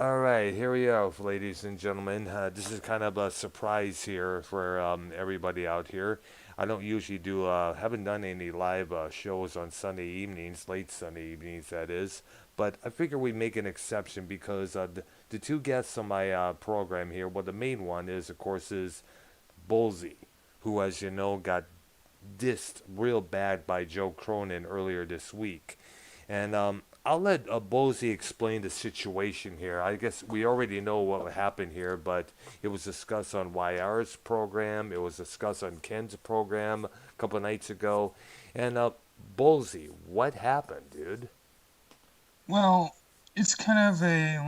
All right, here we go, ladies and gentlemen. This is kind of a surprise here for everybody out here. I don't usually haven't done any live shows on Sunday evenings, late Sunday evenings, that is. But I figure we make an exception because the two guests on my program here, well, the main one is, of course, is Bullzie, who, as you know, got dissed real bad by Joe Cronin earlier this week. And I'll let Bozy explain the situation here. I guess we already know what happened here, but it was discussed on YR's program. It was discussed on Ken's program a couple of nights ago. And Bozy, what happened, dude? Well, it's kind of a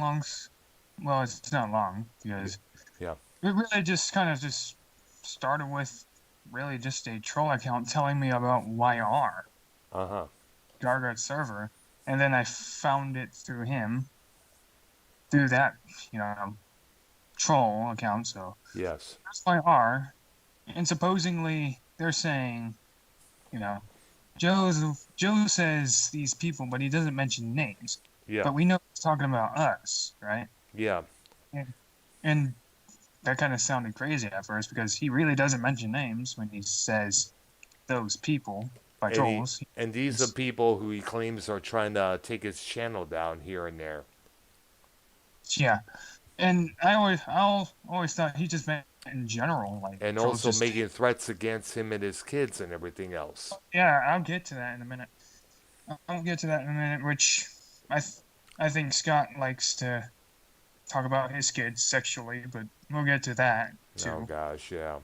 well, it's not long because Yeah. it really just kind of just started with really just a troll account telling me about YR, Uh huh. Gargart server, and then I found it through him, through that, you know, troll account. So Yes. that's YR, and supposedly they're saying, you know, Joe says these people, but he doesn't mention names. Yeah. But we know he's talking about us, right? Yeah. And that kind of sounded crazy at first because he really doesn't mention names when he says those people by And he trolls. and these are people who he claims are trying to take his channel down here and there, Yeah, and I always thought he just meant in general, like and trolls also just. making threats against him and his kids and everything else. Yeah, I'll get to that in a minute. I'll get to that in a minute. Which I th- I think Scott likes to talk about his kids sexually, but we'll get to that Oh too. gosh, yeah.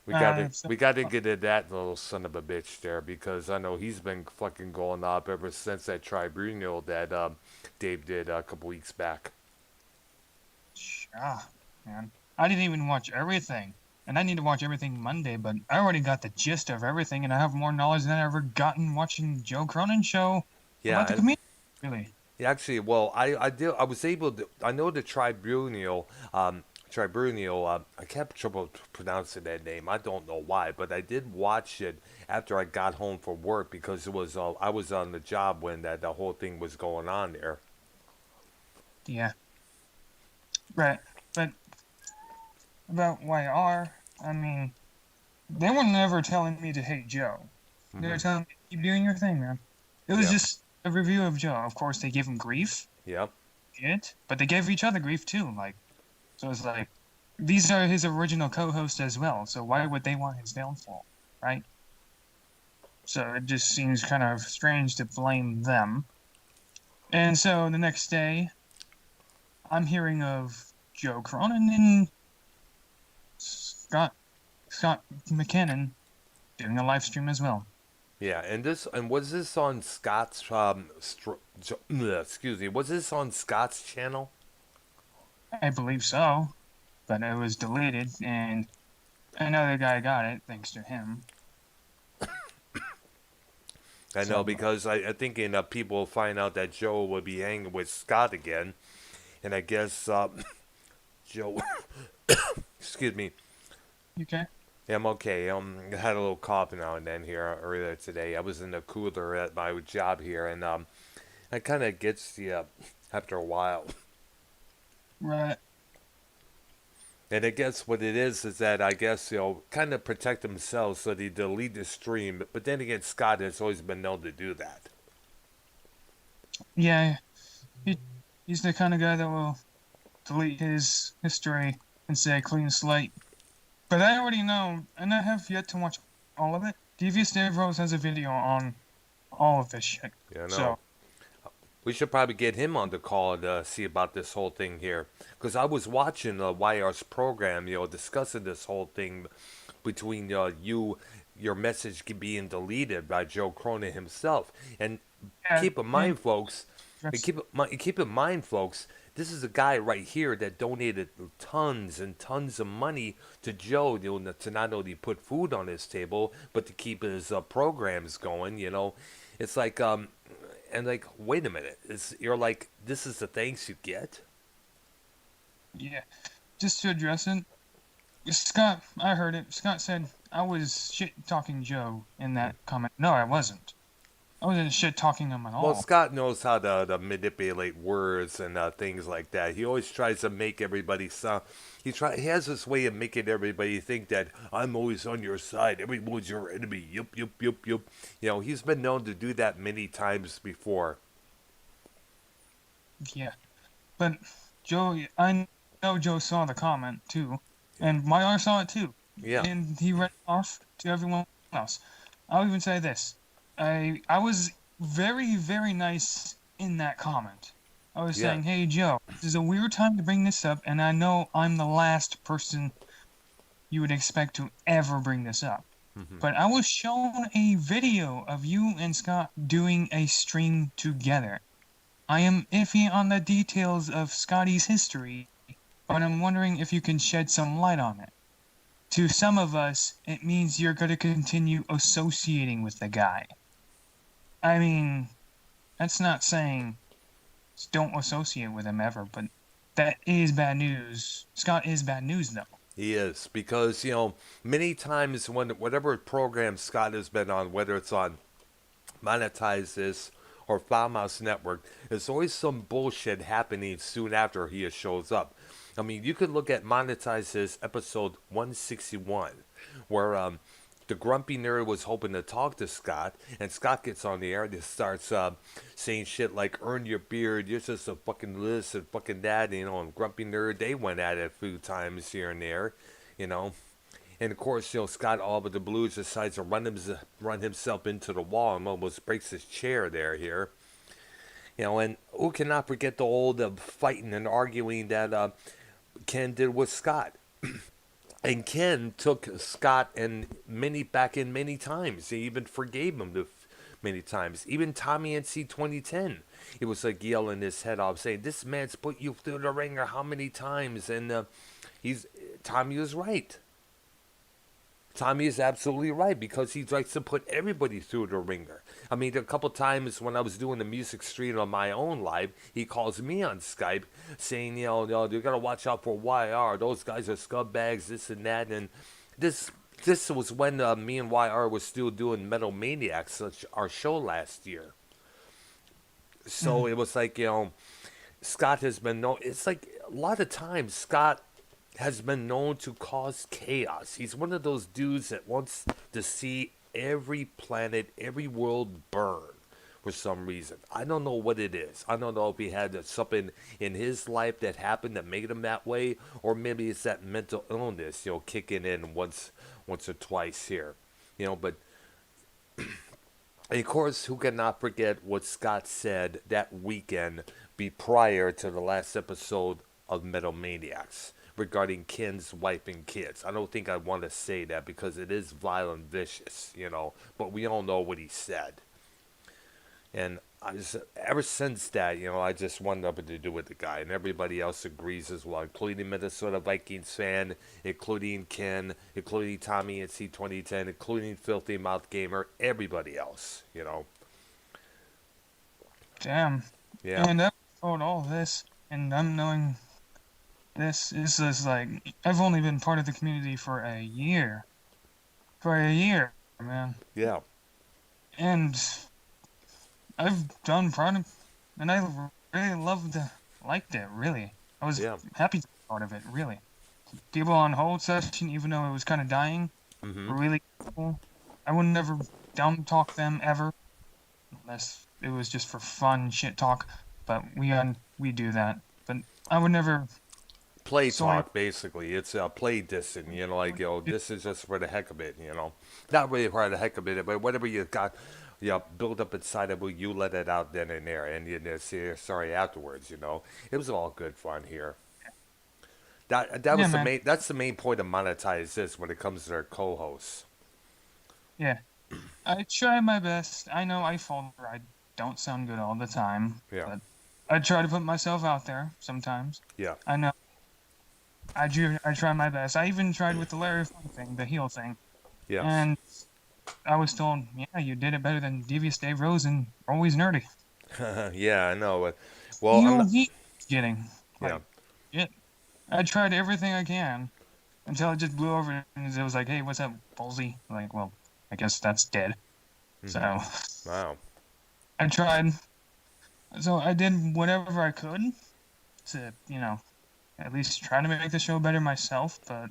We gotta So, we gotta get at that little son of a bitch there because I know he's been fucking going up ever since that tribunal that Dave did a couple weeks back. ah, man, I didn't even watch everything, and I need to watch everything Monday. But I already got the gist of everything, and I have more knowledge than I ever gotten watching Joe Cronin show Yeah, about the and comedian. Really? actually, well, I was able to I know the tribunal I kept trouble pronouncing that name. I don't know why, but I did watch it after I got home from work because it was I was on the job when that the whole thing was going on there. Yeah, right. But about YR, I mean, they were never telling me to hate Joe. They were Mhm. telling me keep doing your thing, man. It was Yeah. just a review of Joe. Of course, they gave him grief, Yep. but they gave each other grief too. Like, so it's like these are his original co-hosts as well. So why would they want his downfall, right? So it just seems kind of strange to blame them. And so the next day, I'm hearing of Joe Cronin and Scott McKinnon doing a live stream as well. Yeah, and was this on Scott's excuse me, was this on Scott's channel? I believe so, but it was deleted, and another guy got it thanks to him. I know So because I think people find out that Joe will be hanging with Scott again, and I guess Joe, excuse me, okay, yeah, I'm okay. I had a little cough now and then here earlier today. I was in the cooler at my job here, and it kind of gets you after a while. right, And I guess what it is that I guess kind of protect themselves so they delete the stream. But then again, Scott has always been known to do that. yeah, he, he's the kind of guy that will delete his history and say clean slate. But I already know, and I have yet to watch all of it. Devious Dave Rose has a video on all of this shit. You know, So we should probably get him on the call to see about this whole thing here, because I was watching YR's program, discussing this whole thing between your message being deleted by Joe Cronin himself, and yeah, keep in and mind, folks. And that's keep in mind, folks. This is a guy right here that donated tons and tons of money to Joe, to not only put food on his table, but to keep his programs going. It's like and like, wait a minute, you're like, this is the thanks you get. yeah. Just to address it, Scott, I heard it. Scott said I was shit talking Joe in that comment. No, I wasn't. I wasn't shit talking him at Well, all. Scott knows how to manipulate words and things like that. He always tries to make everybody sound. He has this way of making everybody think that I'm always on your side. Everyone's your enemy. Yup, yup, yup, yup. You know, he's been known to do that many times before. Yeah, but Joe, I know Joe saw the comment too, and Myar saw it too, Yeah, and he read it off to everyone else. I'll even say this: I was very nice in that comment. I was yeah. saying, "Hey Joe, this is a weird time to bring this up, and I know I'm the last person you would expect to ever bring this up." Hmm. But I was shown a video of you and Scott doing a stream together. I am iffy on the details of Scotty's history, but I'm wondering if you can shed some light on it. To some of us, it means you're going to continue associating with the guy. I mean, that's not saying don't associate with him ever, but that is bad news. Scott is bad news, though. He is because many times when whatever program Scott has been on, whether it's on Monetize This or Farmhouse Network, there's always some bullshit happening soon after he shows up. I mean, you could look at Monetize This episode 161, where the grumpy nerd was hoping to talk to Scott, and Scott gets on the air and just starts saying shit like "earn your beard," "you're just a fucking this and fucking that," and grumpy nerd they went at it a few times here and there, you know. And of course, Scott all but the blues decides to run himself into the wall and almost breaks his chair here. And who cannot forget the old fighting and arguing that Ken did with Scott. And Ken took Scott and many back in many times. He even forgave him many times. Even Tommy and C 2010. It was like yelling his head off, saying, "This man's put you through the ringer how many times?" And he's Tommy was right. Tommy is absolutely right because he likes to put everybody through the ringer. I mean, a couple times when I was doing the music stream on my own live, he calls me on Skype saying, you gotta watch out for YR. Those guys are scumbags, this and that. And this was when me and YR was still doing Metal Maniacs, our show last year. So Mhm. it was like, Scott has been known. It's like a lot of times Scott has been known to cause chaos. He's one of those dudes that wants to see every planet, every world burn for some reason. I don't know what it is. I don't know if he had something in his life that happened that made him that way, or maybe it's that mental illness, kicking in once or twice here. But and of course, who cannot forget what Scott said that weekend prior to the last episode of Metal Maniacs regarding Ken's wife and kids. I don't think I want to say that because it is violent, vicious, but we all know what he said. And ever since that, I just wanted nothing to do with the guy, and everybody else agrees as well, including Minnesota Vikings fan, including Ken, including Tommy at C2010, including Filthy Mouth Gamer, everybody else. Damn. Yeah, And I've told all this, and I'm knowing this is just like I've only been part of the community for a year. For a year, man. yeah, And I've done part of, and I really liked it. Really, I was yeah. happy to be part of it. Really, people on hold session, even though it was kind of dying, Mm-hmm. were really cool. I would never down talk them ever, unless it was just for fun shit talk. But we do that. But I would never Play soy. talk, basically. It's play dissing, like, this is just for the heck of it. Not really for the heck of it, but whatever you got, build up inside of you, let it out then and there, and you just say sorry afterwards. It was all good fun here. That Yeah, was man. that's the main point of Monetize This when it comes to their co-hosts. Yeah, I try my best. I know I falter. I don't sound good all the time, Yeah, but I try to put myself out there sometimes. yeah, I know I try my best. I even tried with the Larry Funk thing, the heel thing, yes. and I was told, "Yeah, you did it better than Devious Dave Rose and Always Nerdy." Yeah, I know. Well, I'm Heel not. heat getting Yeah, like shit. I tried everything I can until it just blew over, and it was like, "Hey, what's up, Bullzie?" Like, well, I guess that's dead. hmm. So Wow. I tried. So I did whatever I could to, at least try to make the show better myself, but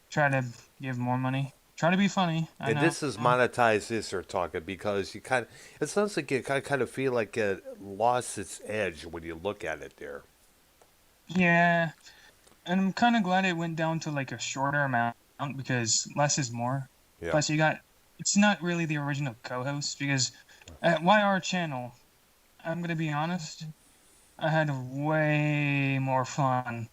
try to give more money. Try to be funny. I And know. this is monetized this or talking because you kind of, it sounds like you kind of feel like it lost its edge when you look at it there. Yeah, and I'm kind of glad it went down to like a shorter amount because less is more. Yeah. Plus, it's not really the original co-host because at YR channel, I'm gonna be honest, I had way more fun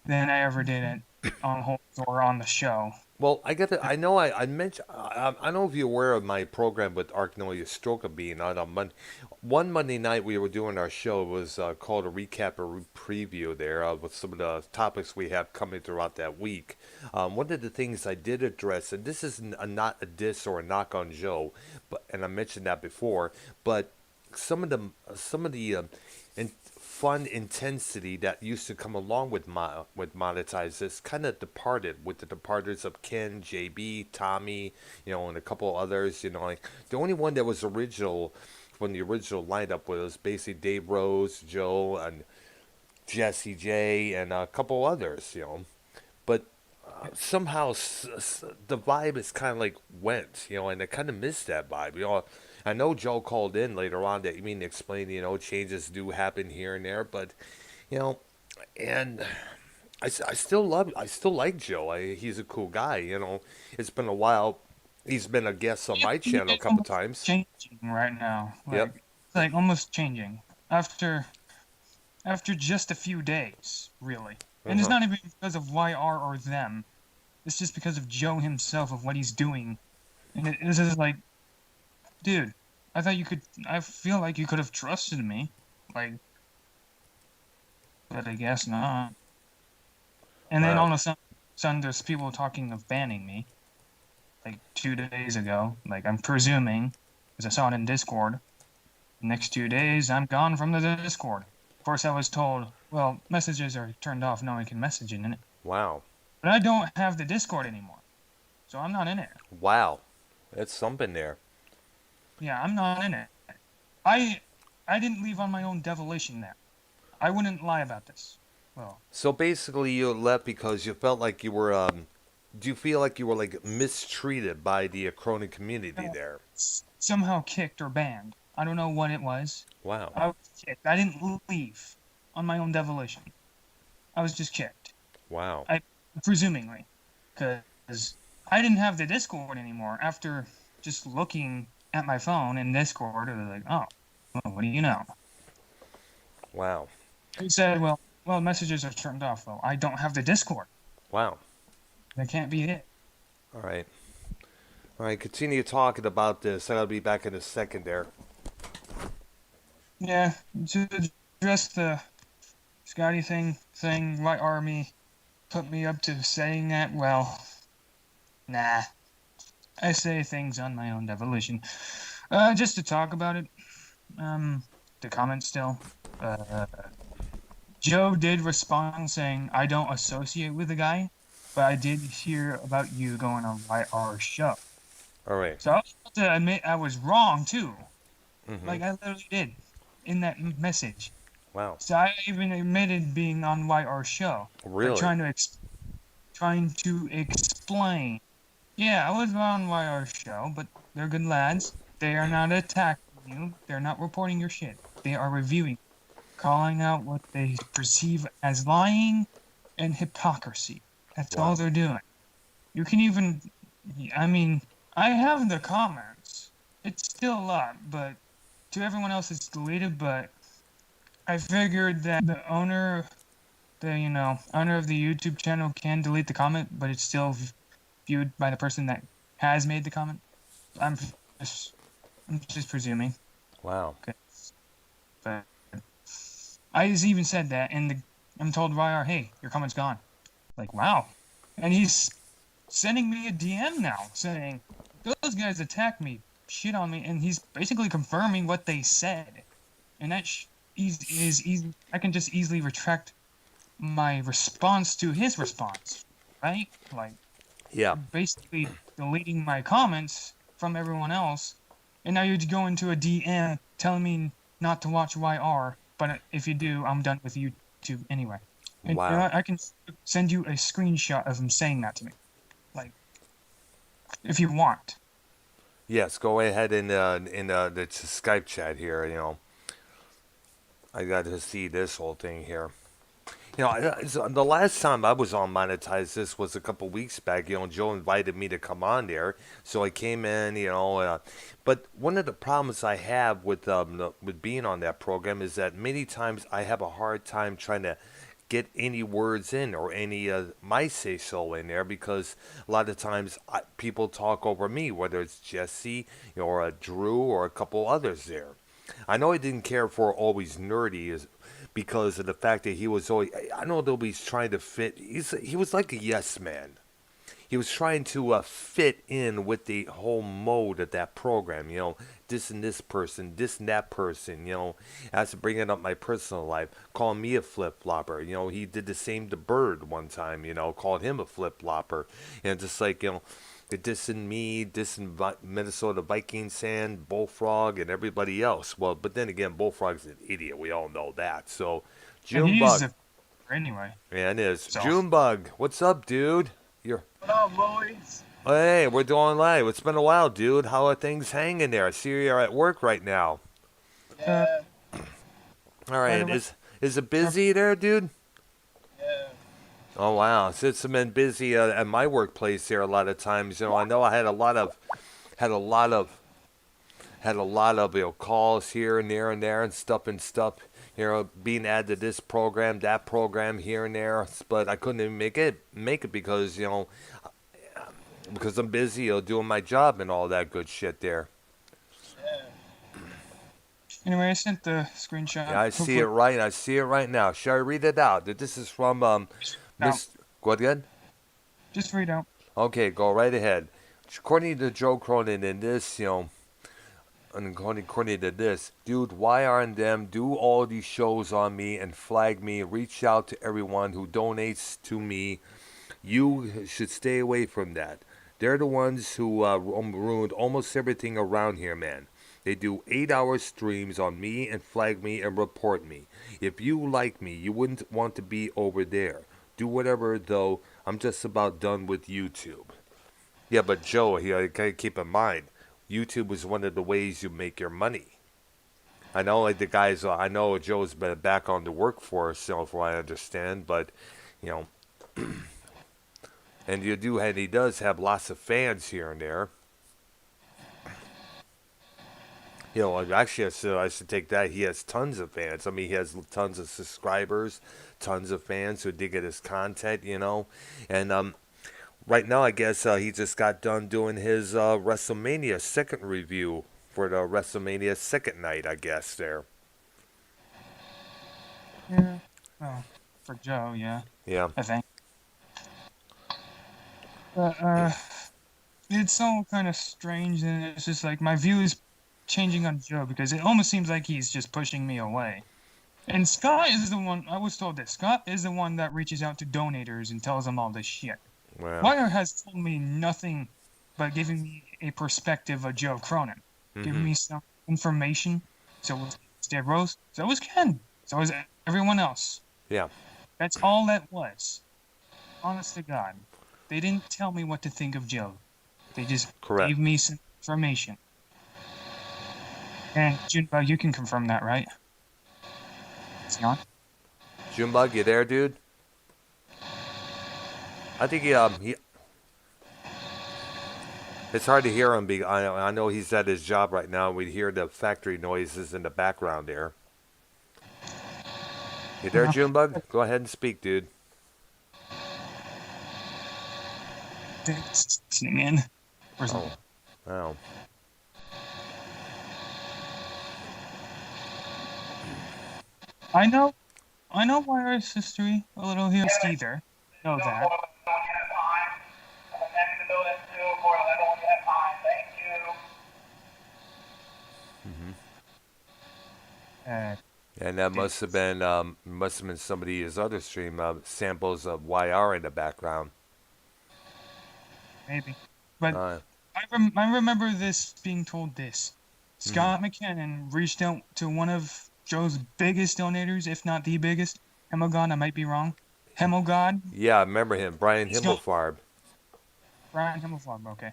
than I ever did on hold or on the show. Well, I got to, I know I mentioned, I don't know if you're aware of my program with Arcane Stroke being out on Monday. One Monday night we were doing our show. It was called a recap or preview there with some of the topics we have coming throughout that week. One of the things I did address, and this is not a diss or a knock on Joe, but and I mentioned that before, but some of the in, fun intensity that used to come along with monetize this kind of departed with the departures of Ken, JB, Tommy, and a couple others. Like the only one that was original from the original lineup was basically Dave Rose, Joe, and Jesse J, and a couple others. But somehow the vibe is kind of like went, and I kind of missed that vibe. I know Joe called in later on that you mean explain, changes do happen here and there, but you know, and I I still like Joe. He's a cool guy. It's been a while. He's been a guest on my channel a It's couple almost times. changing right now. Yep. Like almost changing after just a few days, really. And it's Uh-huh. not even because of YR or them. It's just because of Joe himself of what he's doing. And it's just like, dude, I feel like you could have trusted me. Like, but I guess not. And then Wow. all of a sudden there's people talking of banning me. Like 2 days ago. Like, I'm presuming, because I saw it in Discord. The next 2 days, I'm gone from the Discord. Of course, I was told, well, messages are turned off. No one can message in it. Wow. But I don't have the Discord anymore. So I'm not in it. Wow. That's something there. Yeah, I'm not in it. I I didn't leave on my own devolution there. I wouldn't lie about this. Well, So basically, you left because you felt like you were. Do you feel like you were like mistreated by the Cronin community there? somehow kicked or banned. I don't know what it was. Wow. I was kicked. I didn't leave on my own devolution. I was just kicked. Wow. I presumingly, because I didn't have the Discord anymore. After just looking at my phone in Discord, it was like, oh, well, what do you know? Wow. He said, well, messages are turned off. Well, I don't have the Discord. Wow. That can't be it. All right. All right. Continue talking about this. I'll be back in a second there. Yeah, to address the Scotty thing, White Army put me up to saying that. Well, nah. I say things on my own devolution. Just to talk about it. The comment still. Uh, Joe did respond saying, I don't associate with the guy, but I did hear about you going on YR show. All right. So I have to admit I was wrong too. Mm-hmm. Like I literally did in that message. Wow. So I even admitted being on YR show. Like Really? trying to explain. Yeah, I was on YR show, but they're good lads. They are not attacking you. They're not reporting your shit. They are reviewing, calling out what they perceive as lying and hypocrisy. That's all Wow. they're doing. You can even, I mean, I have the comments. It's still a lot, but to everyone else it's deleted, but I figured that the owner, owner of the YouTube channel can delete the comment, but it's still viewed by the person that has made the comment. I'm just, I'm just presuming. Wow. Okay. But I just even said that, and I'm told YR, hey, your comment's gone. Like, wow. And he's sending me a DM now saying, those guys attacked me, shit on me, and he's basically confirming what they said. And that is easy. I can just easily retract my response to his response, right? Like, Yeah. basically deleting my comments from everyone else and now you're going to a DM telling me not to watch YR, but if you do, I'm done with YouTube anyway. And Wow. I can send you a screenshot of him saying that to me, like, if you want. Yes, go ahead and in the Skype chat here. I got to see this whole thing here. The last time I was on Monetize this was a couple weeks back. Joe invited me to come on there, so I came in. But one of the problems I have with being on that program is that many times I have a hard time trying to get any words in or any my say so in there because a lot of times people talk over me, whether it's Jesse or Drew or a couple others there. I know I didn't care for always nerdy because of the fact that he was always. I know that he's trying to fit. He was like a yes man. He was trying to fit in with the whole mode of that program. This and this person, this and that person. As to bringing up my personal life, calling me a flip flopper. He did the same to Bird one time. Called him a flip flopper, and just like dissing me, dissing Minnesota Vikings fan, Bullfrog, and everybody else. Well, but then again, Bullfrog's an idiot. We all know that. So, And he's Junebug, a anyway. yeah, it is. So Junebug, what's up, dude? You're What up, boys? Hey, we're doing live. It's been a while, dude. How are things hanging there? I see you're at work right now. Yeah, All by right, the way, is it busy there, dude? yeah. Oh wow, since I've been busy at my workplace there a lot of times. I know I had a lot of had a lot of had a lot of calls here and there and there and stuff. Being added to this program, that program here and there, but I couldn't even make it because I'm busy, doing my job and all that good shit there. anyway, I sent the screenshot. Yeah, I see it right. I see it right now. Shall I read it out? This is from Now, Miss. Go ahead. just read out. Okay, go right ahead. According to Joe Cronin in this, and according to this, dude, why aren't them do all these shows on me and flag me? Reach out to everyone who donates to me. You should stay away from that. They're the ones who ruined almost everything around here, man. They do 8-hour streams on me and flag me and report me. If you like me, you wouldn't want to be over there. Do whatever, though. I'm just about done with YouTube. Yeah, but Joe, here, you gotta keep in mind, YouTube is one of the ways you make your money. I know, like the guys, I know Joe's been back on the workforce, from what I understand, but, you know, and he does have lots of fans here and there. Actually, I should take that. He has tons of fans. I mean, he has tons of subscribers, tons of fans who dig at his content, And right now, I guess he just got done doing his WrestleMania second review for the WrestleMania second night, I guess, there. Yeah. Oh, for Joe, yeah. Yeah. I think. But it's all kind of strange, and it's just like my view is changing on Joe because it almost seems like he's just pushing me away. And Scott is the one, I was told this, Scott is the one that reaches out to donators and tells them all this shit. Wow. Wire has told me nothing but giving me a perspective of Joe Cronin. Giving me some information. So was Dave Rose, so was Ken, so was everyone else. Yeah. That's all that was. Honest to God. They didn't tell me what to think of Joe. They just Correct. gave me some information. And Junebug, you can confirm that, right? Is he on? Junebug, you there, dude? I think he it's hard to hear him. I know he's at his job right now. We hear the factory noises in the background there. You there, Junebug? Go ahead and speak, dude. Listening in. Where's Oh. Wow. I know Wire's history a little here. Either know that. And that must have been some of his other stream samples of YR in the background. Maybe, but Uh, I remember this being told this. Scott McKinnon reached out to one of Joe's biggest donators, if not the biggest. Hemogod, I might be wrong. Hemogod, Yeah, I remember him, Brian he's gone. Himmelfarb. Brian Himmelfarb, okay.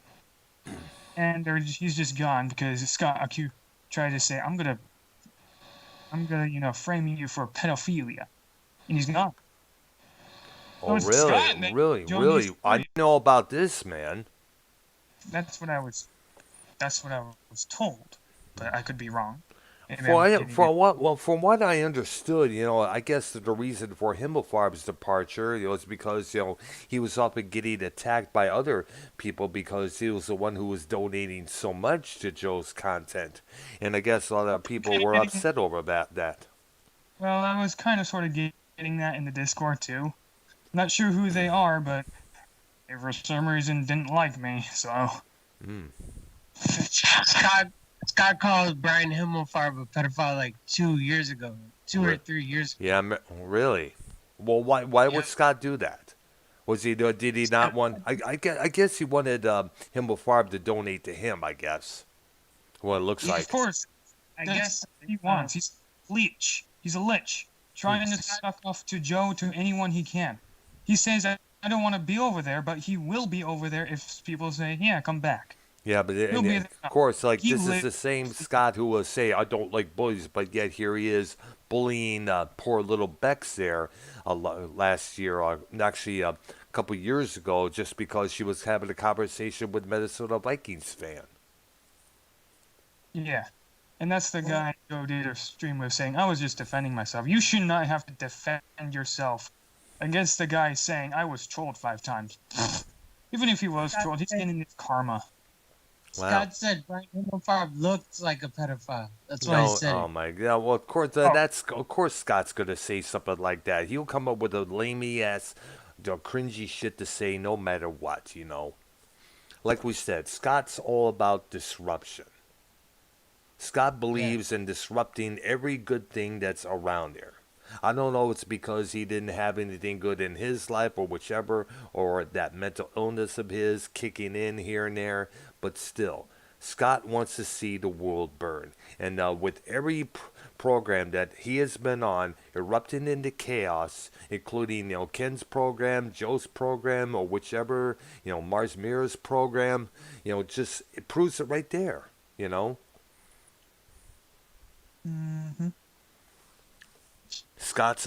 And he's just gone because Scott Q tried to say, I'm gonna, frame you for pedophilia, and he's gone. So Oh, it's really? Scott, man. Really? Joe needs Really? to I leave. know about this, man. That's what I was. That's what I was told, but I could be wrong. Maybe For I'm I, getting it. for what well from what I understood, I guess that the reason for Himmelfarb's departure, is because he was up and getting attacked by other people because he was the one who was donating so much to Joe's content, and I guess a lot of people Kind of were getting. upset over that. Well, I was kind of sort of getting that in the Discord too. Not sure who they are, but they for some reason didn't like me. So Mm. Scott Scott called Brian Himmelfarb a pedophile like 2 years ago, 2 or 3 years ago. Yeah, really. Well, why Yeah. would Scott do that? Was he did he not want? I guess he wanted Himmelfarb to donate to him. I guess. What it looks Yeah, of like. course, I that's guess what he wants. He's a leech. He's a lich, trying to Scott, suck off to Joe to anyone he can. He says, I don't want to be over there, but he will be over there if people say, yeah, come back. Yeah, but He'll and be of there. course, like He this is lives. the same Scott who will say I don't like bullies, but yet here he is bullying poor little Bex there last year, or actually a couple years ago, just because she was having a conversation with Minnesota Vikings fan. Yeah. And that's the well, guy Joe did a stream with saying, I was just defending myself. You should not have to defend yourself against the guy saying, I was trolled 5 times. Even if he was Scott trolled, he's said, getting his karma. Wow. Scott said Brian Himmelfarb looks like a pedophile. That's why he No, said oh it. my God. Well, Oh, of course Scott's gonna say something like that. He'll come up with a lamey ass, cringy shit to say no matter what. Like we said, Scott's all about disruption. Scott Yeah. believes in disrupting every good thing that's around there. I don't know if it's because he didn't have anything good in his life or whichever, or that mental illness of his kicking in here and there, but still, Scott wants to see the world burn. And with every program that he has been on, erupting into chaos, including Ken's program, Joe's program, or whichever, Mars Mirror's program, just it proves it right there. You know. hmm Scott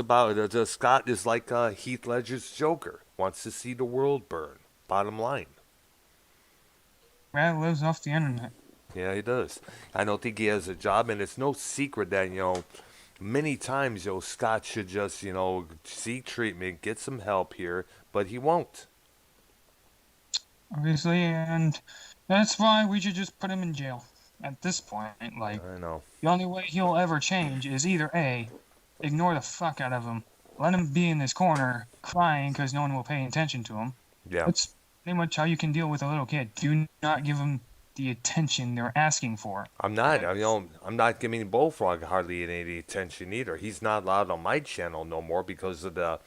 is like Heath Ledger's Joker, wants to see the world burn. Bottom line. Brad lives off the internet. Yeah, he does. I don't think he has a job, and it's no secret that many times Scott should just seek treatment, get some help here, but he won't. Obviously, and that's why we should just put him in jail. At this point, like, I know. the only way he'll ever change is either A, ignore the fuck out of him, let him be in this corner crying because no one will pay attention to him. Yeah, That's pretty much how you can deal with a little kid. Do not give them the attention they're asking for. I'm not. I'm not giving Bullfrog hardly any attention either. He's not allowed on my channel no more because of the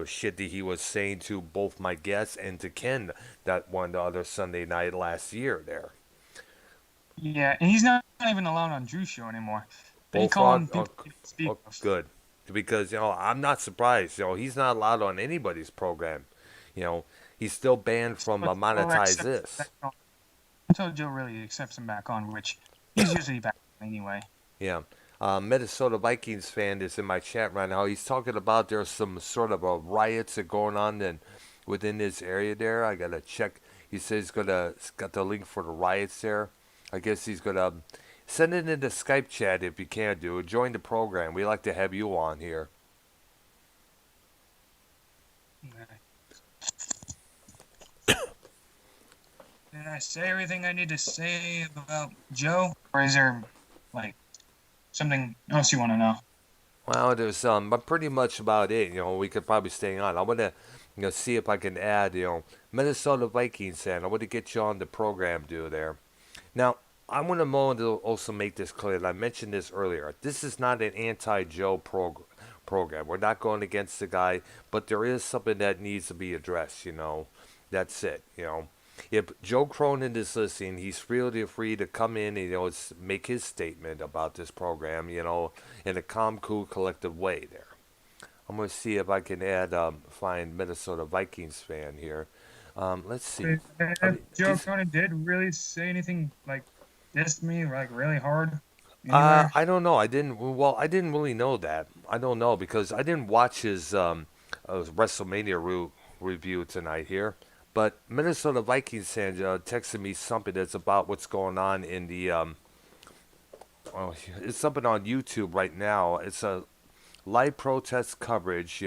shit that he was saying to both my guests and to Ken that one the other Sunday night last year there. Yeah, and he's not even allowed on Drew's show anymore. They call Bullfrog, him people he can speak oh, of. good, because I'm not surprised. He's not allowed on anybody's program. He's still banned from But Joe monetize accepts him this. back on. Until Joe really accepts him back on, which he's usually back on anyway. Yeah. Minnesota Vikings fan is in my chat right now. He's talking about there's some sort of a riots that going on within this area there. I gotta check. He says he's got the link for the riots there. I guess he's gonna send it into Skype chat if you can do it. Join the program. We like to have you on here. Did I say everything I need to say about Joe? Or is there, like, something else you want to know? Well, there's pretty much about it. We could probably stay on. I want to see if I can add Minnesota Vikings fan. I want to get you on the program, there. Now, I want to also make this clear. And I mentioned this earlier. This is not an anti-Joe program. We're not going against the guy, but there is something that needs to be addressed. That's it. if Joe Cronin is listening, he's really free to come in and make his statement about this program, in a calm, cool, collective way. There, I'm gonna see if I can find Minnesota Vikings fan here. Let's see. I If mean, Joe Cronin did really say anything like diss me like really hard I anywhere? don't know. I didn't. Well, I didn't really know that. I don't know because I didn't watch his WrestleMania review tonight here. But Minnesota Vikings fan texted me something that's about what's going on in the. Oh, it's something on YouTube right now. It's a live protest coverage.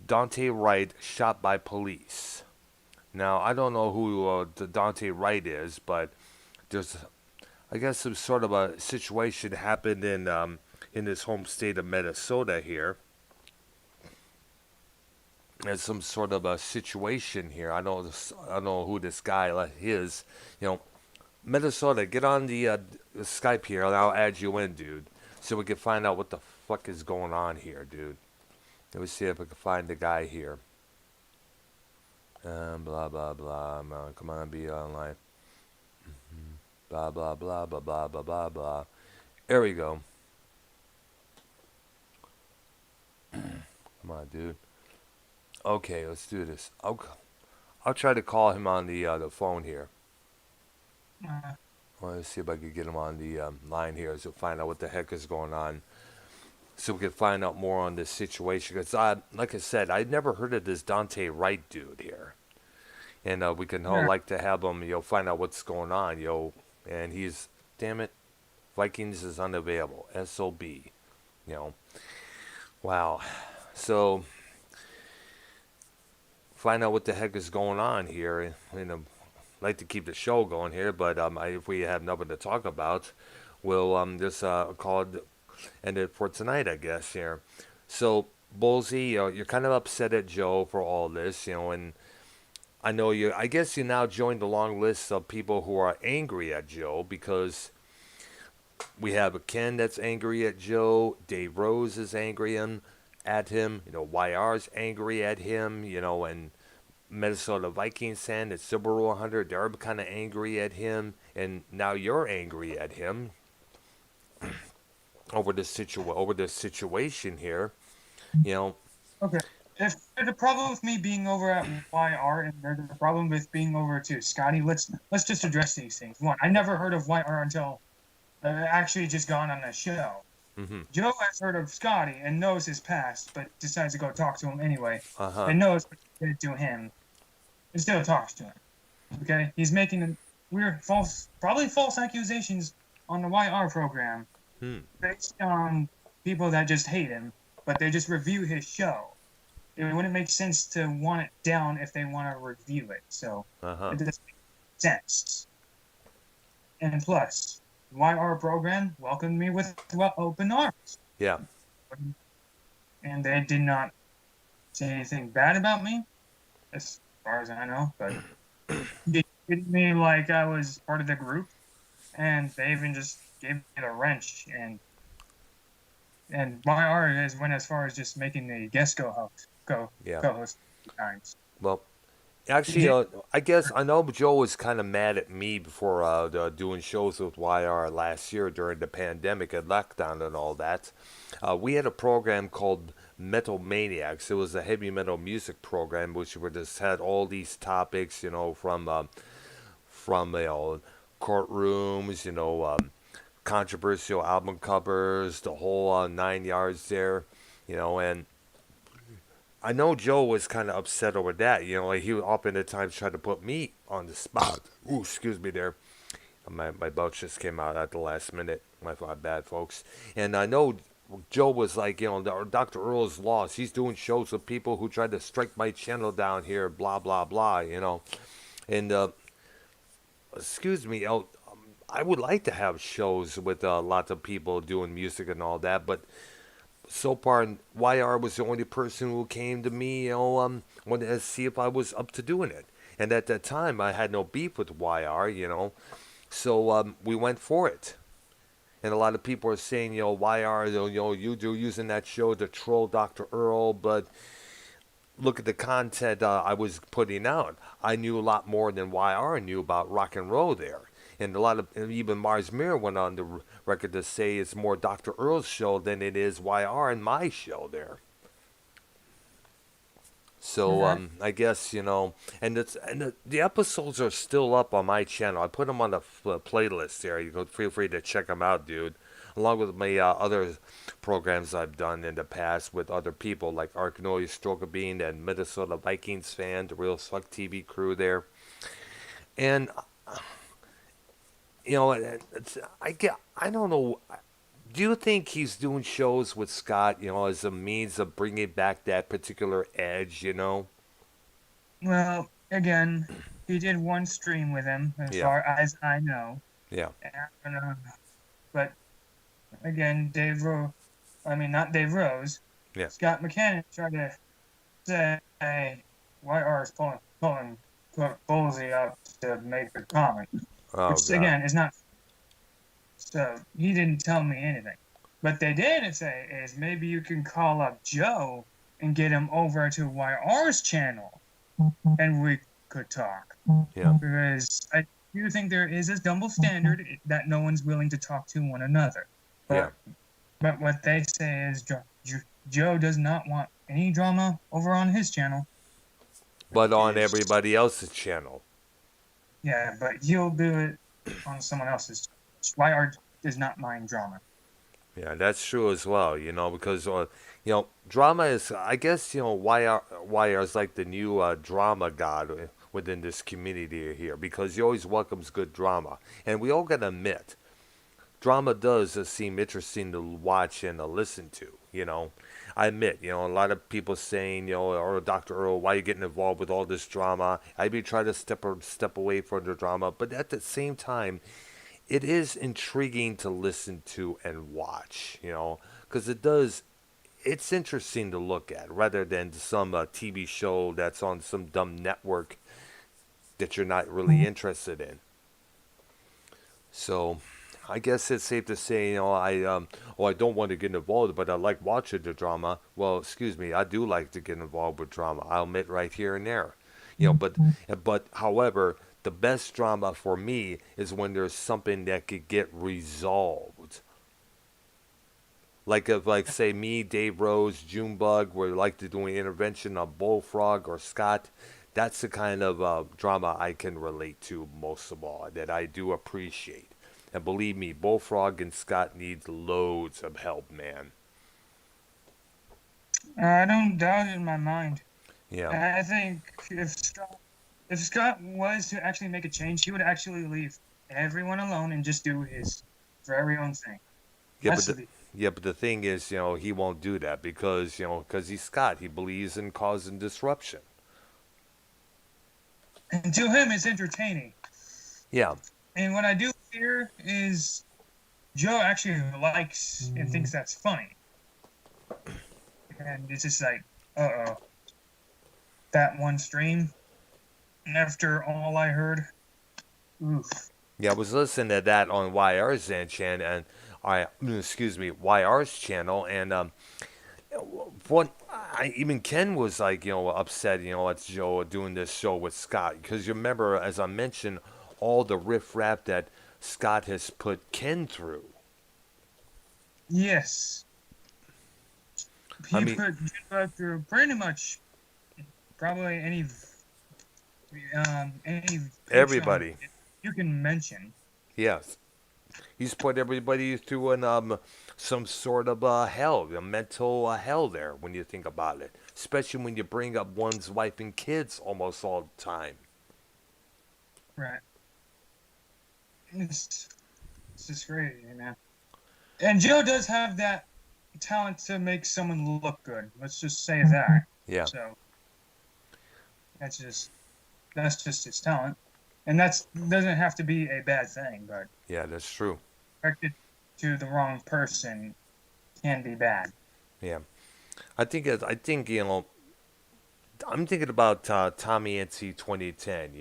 Dante Wright shot by police. Now I don't know who the Dante Wright is, but there's I guess some sort of a situation happened in his home state of Minnesota here. There's some sort of a situation here. I don't know who this guy is. You know, Minnesota, get on the Skype here, and I'll add you in, dude, so we can find out what the fuck is going on here, dude. Let me see if I can find the guy here. Blah blah blah. Come on, be online. Blah blah blah blah blah blah blah blah. There we go. Come on, dude. Okay, let's do this. I'll try to call him on the phone here. Uh, Let's see if I can get him on the line here to find out what the heck is going on. So we can find out more on this situation. Because, like I said, I'd never heard of this Dante Wright dude here. And we can all yeah. like to have him, find out what's going on, And he's, damn it, Vikings is unavailable. SOB. Wow. So, find out what the heck is going on here. Like to keep the show going here, but if we have nothing to talk about, we'll just call it end it for tonight, I guess. Here, so Bullzie, you're kind of upset at Joe for all this, and I know you. I guess you now joined the long list of people who are angry at Joe because we have a Ken that's angry at Joe. Dave Rose is angry at him. YR's angry at him. And Minnesota Vikings fan at Subaru 100, they're kind of angry at him, and now you're angry at him over this situation here. You know, Okay. If there's a problem with me being over at YR and there's a problem with being over to Scotty, let's just address these things. One, I never heard of YR until actually just gone on the show. mm-hmm. Joe has heard of Scotty and knows his past, but decides to go talk to him anyway. Uh-huh. And knows what he did to him. And still talks to him. Okay? He's making weird, probably false accusations on the YR program based on people that just hate him, but they just review his show. It wouldn't make sense to want it down if they want to review it. So it doesn't make sense. And plus, YR program welcomed me with open arms. Yeah. And they did not say anything bad about me, as far as I know. But they treated me like I was part of the group, and they even just gave me the wrench. And YR has went as far as just making the guest co-host times. Well, actually, I guess I know Joe was kind of mad at me before doing shows with YR last year during the pandemic and lockdown and all that. We had a program called Metal Maniacs. It was a heavy metal music program, which we just had all these topics, from courtrooms, controversial album covers, the whole 9 yards there, and I know Joe was kind of upset over that. He would often at times try to put me on the spot. Ooh, excuse me there. My belch just came out at the last minute. My bad, folks. And I know Joe was like, Dr. Earl is lost. He's doing shows with people who tried to strike my channel down here, blah, blah, blah, And, excuse me, I would like to have shows with lots of people doing music and all that, but so far, YR was the only person who came to me, wanted to see if I was up to doing it. And at that time, I had no beef with YR, so we went for it. And a lot of people are saying, YR, you do using that show to troll Dr. Earl, but look at the content I was putting out, I knew a lot more than YR knew about rock and roll there. And a lot of even Mars Mirror went on the record to say it's more Dr. Earl's show than it is YR and my show there. So Right. I guess the episodes are still up on my channel. I put them on the playlist there. You go feel free to check them out, dude. Along with my other programs I've done in the past with other people like Arcane Stroke and Minnesota Vikings fan, the Real Suck TV crew there, and I don't know. Do you think he's doing shows with Scott, as a means of bringing back that particular edge, Well, again, he did one stream with him, as Yeah, far as I know. yeah, And, but again, I mean, not Dave Rose, yeah. Scott McCann tried to say, YR is pulling Bullzie up to make the comment, Oh which God. again is not. So he didn't tell me anything. But they did say is maybe you can call up Joe and get him over to YR's channel and we could talk. Yeah. Because I do think there is a double standard that no one's willing to talk to one another. Yeah. But what they say is Joe does not want any drama over on his channel. But on everybody else's channel. Yeah, but he'll do it on someone else's. YR does not mind drama. Yeah, that's true as well, because, drama is, I guess, YR is like the new drama god within this community here because he always welcomes good drama. And we all got to admit, drama does seem interesting to watch and to listen to. I admit, a lot of people saying, or Dr. Earl, why are you getting involved with all this drama? I'd be trying to step away from the drama, but at the same time, it is intriguing to listen to and watch, because it's interesting to look at rather than some TV show that's on some dumb network that you're not really interested in. So, I guess it's safe to say, I don't want to get involved, but I like watching the drama. Well, excuse me, I do like to get involved with drama. I'll admit right here and there, but however, the best drama for me is when there's something that could get resolved. Like if, like, say me, Dave Rose, Junebug, where we like to do an intervention on Bullfrog or Scott. That's the kind of drama I can relate to most of all, that I do appreciate. And believe me, Bullfrog and Scott needs loads of help, man. I don't doubt it in my mind. Yeah. I think if Scott was to actually make a change, he would actually leave everyone alone and just do his very own thing. Yeah, but the thing is, he won't do that because, because he's Scott. He believes in causing disruption. And to him, it's entertaining. Yeah. And what I do fear is Joe actually likes and thinks that's funny. And it's just like, uh-oh. That one stream, after all I heard, oof. Yeah, I was listening to that on YR's channel YR's channel, and even Ken was like, upset, at Joe doing this show with Scott because you remember, as I mentioned, all the riff-raff that Scott has put Ken through. Yes. He put Jimbo through pretty much probably any Everybody. you can mention. Yes. He's put everybody through some sort of hell, a mental hell there when you think about it. Especially when you bring up one's wife and kids almost all the time. Right. It's just crazy, man. And Joe does have that talent to make someone look good. Let's just say that. Yeah. So that's just his talent, and that doesn't have to be a bad thing. But yeah, that's true. directed to the wrong person can be bad. Yeah, I think I'm thinking about Tommy NC 2010.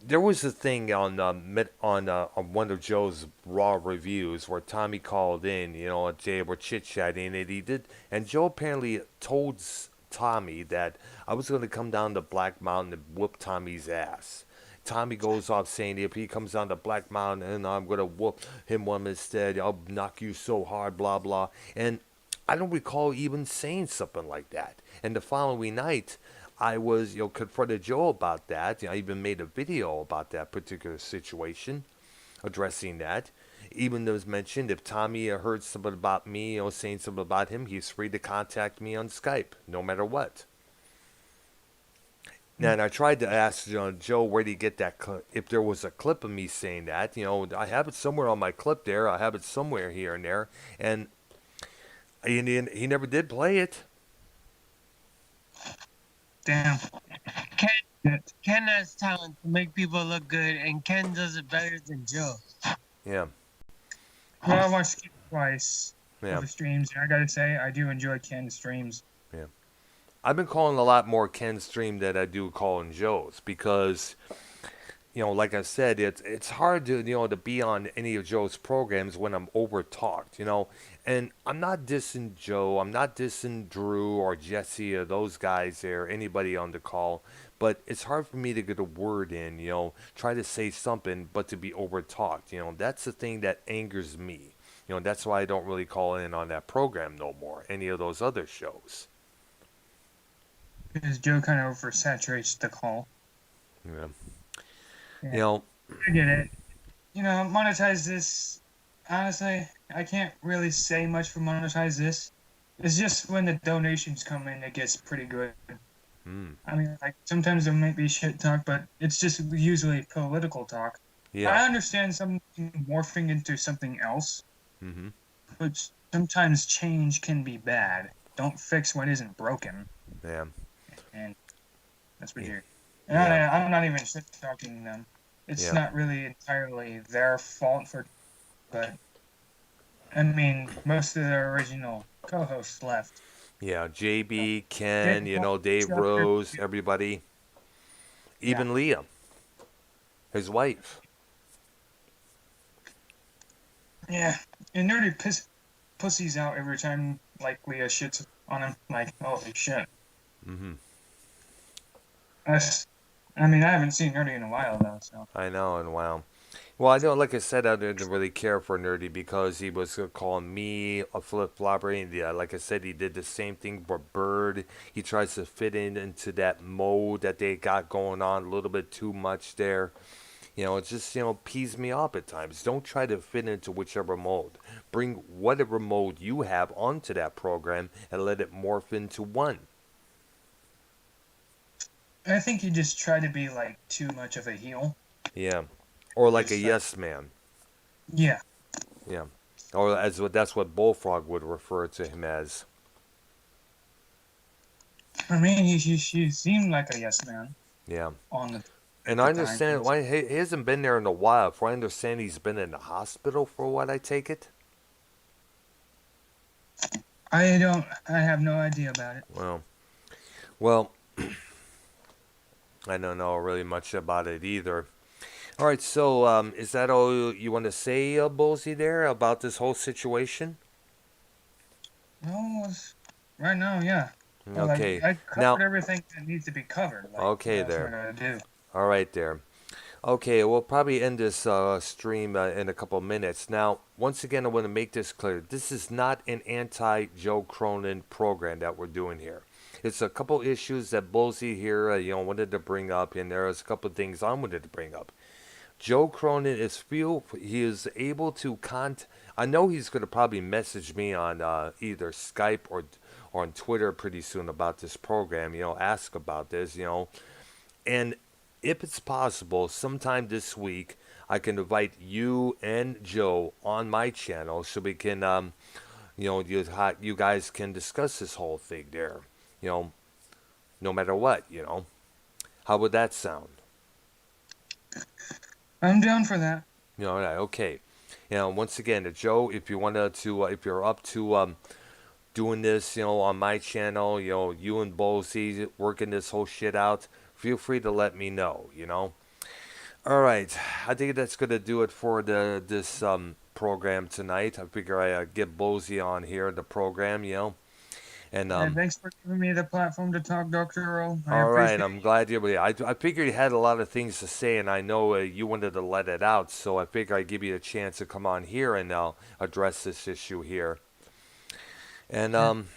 There was a thing on one of Joe's Raw reviews where Tommy called in, and they were chit chatting, and he did, and Joe apparently told Tommy that I was going to come down to Black Mountain and whoop Tommy's ass. Tommy goes off saying if he comes down to Black Mountain and I'm going to whoop him one instead, I'll knock you so hard, blah, blah. And I don't recall even saying something like that. And the following night, I was, confronted Joe about that. I even made a video about that particular situation, addressing that. Even as mentioned, if Tommy heard something about me, saying something about him, he's free to contact me on Skype, no matter what. Now, and I tried to ask Joe where did he get that clip, if there was a clip of me saying that. I have it somewhere on my clip there. I have it somewhere here and there. And he never did play it. Damn. Ken has talent to make people look good, and Ken does it better than Joe. Yeah. Well, I watched it twice Yeah. of the streams, and I gotta say, I do enjoy Ken's streams. Yeah. I've been calling a lot more Ken's stream than I do calling Joe's because, like I said, it's hard to to be on any of Joe's programs when I'm over talked, And I'm not dissing Joe, I'm not dissing Drew or Jesse or those guys there, anybody on the call, but it's hard for me to get a word in, try to say something, but to be over talked, That's the thing that angers me. That's why I don't really call in on that program no more, any of those other shows. Because Joe kind of oversaturates the call. Yeah. Yeah. I get it. Monetize this. Honestly, I can't really say much for monetize this. It's just when the donations come in, it gets pretty good. I mean, like, sometimes there might be shit talk, but it's just usually political talk. Yeah. I understand something morphing into something else, but sometimes change can be bad. Don't fix what isn't broken. Yeah. And that's what you're... Yeah. I'm not even shit-talking them. It's not really entirely their fault but I mean, most of their original co-hosts left. Yeah, JB, Ken, Dave Rose, everybody. Even Leah, his wife. Yeah, and Nerdy pussies out every time, like, Leah shits on him. Like, holy shit. I mean, I haven't seen Nerdy in a while, though, so. I know, and wow. Well, I know, like I said, I didn't really care for Nerdy because he was calling me a flip-flopper. And like I said, he did the same thing for Bird. He tries to fit into that mode that they got going on a little bit too much there. It just, pees me off at times. Don't try to fit into whichever mode. Bring whatever mode you have onto that program and let it morph into one. I think you just try to be, like, too much of a heel. Yeah. Or like a yes man. Yeah. Yeah. Or that's what Bullfrog would refer to him as. I mean, he seemed like a yes man. Yeah. And I understand why he hasn't been there in a while. For I understand he's been in the hospital for what, I take it? I have no idea about it. Well, I don't know really much about it either. All right, so is that all you want to say, Bullzie, there about this whole situation? Well, right now, yeah. Okay. I covered everything that needs to be covered. Okay, there. All right, there. Okay, we'll probably end this stream in a couple of minutes. Now, once again, I want to make this clear. This is not an anti-Joe Cronin program that we're doing here. It's a couple issues that Bullzie here, wanted to bring up, and there's a couple of things I wanted to bring up. Joe Cronin he is able to I know he's going to probably message me on either Skype or on Twitter pretty soon about this program, ask about this, and if it's possible, sometime this week, I can invite you and Joe on my channel so we can, you guys can discuss this whole thing there, no matter what, How would that sound? I'm down for that. All right, okay. Once again, Joe, if you want to, if you're up to doing this, on my channel, you and Bullzie working this whole shit out, feel free to let me know, All right, I think that's gonna do it for this program tonight. I figure I get Bullzie on here, the program, And Thanks for giving me the platform to talk, Dr. Earl. I all right, appreciate I'm glad you. I figured you had a lot of things to say, and I know you wanted to let it out, so I figured I'd give you a chance to come on here and address this issue here. And it.